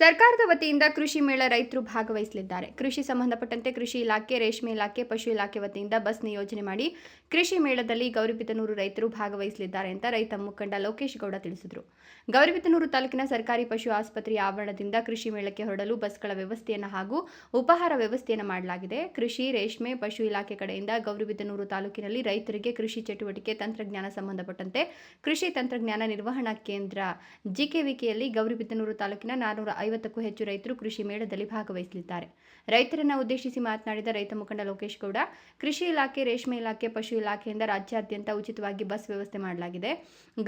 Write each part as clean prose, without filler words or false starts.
ಸರ್ಕಾರದ ವತಿಯಿಂದ ಕೃಷಿ ಮೇಳ ರೈತರು ಭಾಗವಹಿಸಲಿದ್ದಾರೆ. ಕೃಷಿ ಸಂಬಂಧಪಟ್ಟಂತೆ ಕೃಷಿ ಇಲಾಖೆ, ರೇಷ್ಮೆ ಇಲಾಖೆ, ಪಶು ಇಲಾಖೆ ವತಿಯಿಂದ ಬಸ್ ನಿಯೋಜನೆ ಮಾಡಿ ಕೃಷಿ ಮೇಳದಲ್ಲಿ ಗೌರಿಬಿದನೂರು ರೈತರು ಭಾಗವಹಿಸಲಿದ್ದಾರೆ ಅಂತ ರೈತ ಮುಖಂಡ ಲೋಕೇಶ್ ಗೌಡ ತಿಳಿಸಿದರು. ಗೌರಿಬಿದನೂರು ತಾಲೂಕಿನ ಸರ್ಕಾರಿ ಪಶು ಆಸ್ಪತ್ರೆಯ ಆವರಣದಿಂದ ಕೃಷಿ ಮೇಳಕ್ಕೆ ಹೊರಡಲು ಬಸ್ಗಳ ವ್ಯವಸ್ಥೆಯನ್ನು ಹಾಗೂ ಉಪಹಾರ ವ್ಯವಸ್ಥೆಯನ್ನು ಮಾಡಲಾಗಿದೆ. ಕೃಷಿ, ರೇಷ್ಮೆ, ಪಶು ಇಲಾಖೆ ಕಡೆಯಿಂದ ಗೌರಿಬಿದನೂರು ತಾಲೂಕಿನಲ್ಲಿ ರೈತರಿಗೆ ಕೃಷಿ ಚಟುವಟಿಕೆ ತಂತ್ರಜ್ಞಾನ ಸಂಬಂಧಪಟ್ಟಂತೆ ಕೃಷಿ ತಂತ್ರಜ್ಞಾನ ನಿರ್ವಹಣಾ ಕೇಂದ್ರ ಜಿಕೆವಿಕೆಯಲ್ಲಿ ಗೌರಿಬಿದನೂರು ತಾಲೂಕಿನ 450ಕ್ಕೂ ಹೆಚ್ಚು ರೈತರು ಕೃಷಿ ಮೇಳದಲ್ಲಿ ಭಾಗವಹಿಸಲಿದ್ದಾರೆ. ರೈತರನ್ನು ಉದ್ದೇಶಿಸಿ ಮಾತನಾಡಿದ ರೈತ ಮುಖಂಡ ಲೋಕೇಶ್ ಗೌಡ, ಕೃಷಿ ಇಲಾಖೆ, ರೇಷ್ಮೆ ಇಲಾಖೆ, ಪಶು ಇಲಾಖೆಯಿಂದ ರಾಜ್ಯಾದ್ಯಂತ ಉಚಿತವಾಗಿ ಬಸ್ ವ್ಯವಸ್ಥೆ ಮಾಡಲಾಗಿದೆ.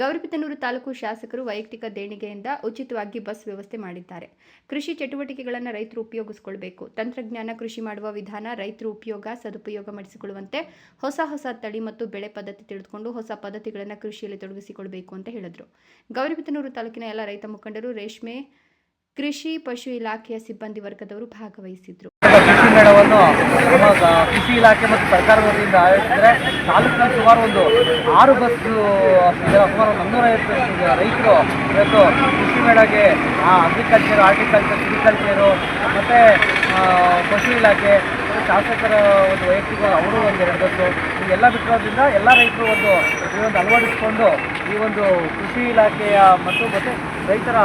ಗೌರಿಬಿದನೂರು ತಾಲೂಕು ಶಾಸಕರು ವೈಯಕ್ತಿಕ ದೇಣಿಗೆಯಿಂದ ಉಚಿತವಾಗಿ ಬಸ್ ವ್ಯವಸ್ಥೆ ಮಾಡಿದ್ದಾರೆ. ಕೃಷಿ ಚಟುವಟಿಕೆಗಳನ್ನು ರೈತರು ಉಪಯೋಗಿಸಿಕೊಳ್ಳಬೇಕು. ತಂತ್ರಜ್ಞಾನ ಕೃಷಿ ಮಾಡುವ ವಿಧಾನ ರೈತರು ಸದುಪಯೋಗ ಮಾಡಿಸಿಕೊಳ್ಳುವಂತೆ ಹೊಸ ತಳಿ ಮತ್ತು ಬೆಳೆ ಪದ್ಧತಿ ತಿಳಿದುಕೊಂಡು ಹೊಸ ಪದ್ಧತಿಗಳನ್ನು ಕೃಷಿಯಲ್ಲಿ ತೊಡಗಿಸಿಕೊಳ್ಳಬೇಕು ಅಂತ ಹೇಳಿದರು. ಗೌರಿಬಿದನೂರು ತಾಲೂಕಿನ ಎಲ್ಲ ರೈತ ಮುಖಂಡರು, ರೇಷ್ಮೆ, ಕೃಷಿ, ಪಶು ಇಲಾಖೆಯ ಸಿಬ್ಬಂದಿ ವರ್ಗದವರು ಭಾಗವಹಿಸಿದ್ರು. ಕೃಷಿ ಮೇಳವನ್ನು ಕೃಷಿ ಇಲಾಖೆ ಮತ್ತು ಸರ್ಕಾರದ ವತಿಯಿಂದ ಆಯೋಜಿಸಿದರೆ ತಾಲೂಕಿನಲ್ಲಿ ಸುಮಾರು 6 ಬಸ್ ಸುಮಾರು 450 ರೈತರು ಇವತ್ತು ಕೃಷಿ ಮೇಳಕ್ಕೆ ಅಗ್ರಿಕಲ್ಚರ್, ಹಾರ್ಟಿಕಲ್ಚರ್, ಸಿರಿಕಲ್ಚರು ಮತ್ತು ಪಶು ಇಲಾಖೆ, ಶಾಸಕರ ವೈಯಕ್ತಿಕ ಅವರು 2 ಬಸ್ಸು ಎಲ್ಲ ಬಿಟ್ಟಿರೋದ್ರಿಂದ ಎಲ್ಲ ರೈತರು ಈ ಒಂದು ಅಳವಡಿಸಿಕೊಂಡು ಈ ಒಂದು ಕೃಷಿ ಇಲಾಖೆಯ ಮತ್ತು ರೈತರ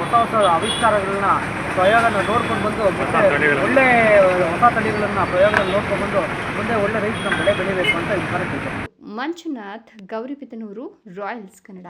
ಹೊಸ ಆವಿಷ್ಕಾರಗಳನ್ನ ಪ್ರಯೋಗನ ನೋಡ್ಕೊಂಡು ಬಂದು ಒಳ್ಳೆ ಹೊಸ ತಳಿಗಳನ್ನು ಪ್ರಯೋಗದಲ್ಲಿ ನೋಡ್ಕೊಂಡು ಬಂದು ಮುಂದೆ ಒಳ್ಳೆ ರೈತರು ನಮ್ಮ ಬೆಳೆ ಬೆಳಿಬೇಕು ಅಂತ ವಿಚಾರ ಕೇಳ್ತಾರೆ. ಮಂಜುನಾಥ್, ಗೌರಿಬಿದನೂರು, ರಾಯಲ್ಸ್ ಕನ್ನಡ.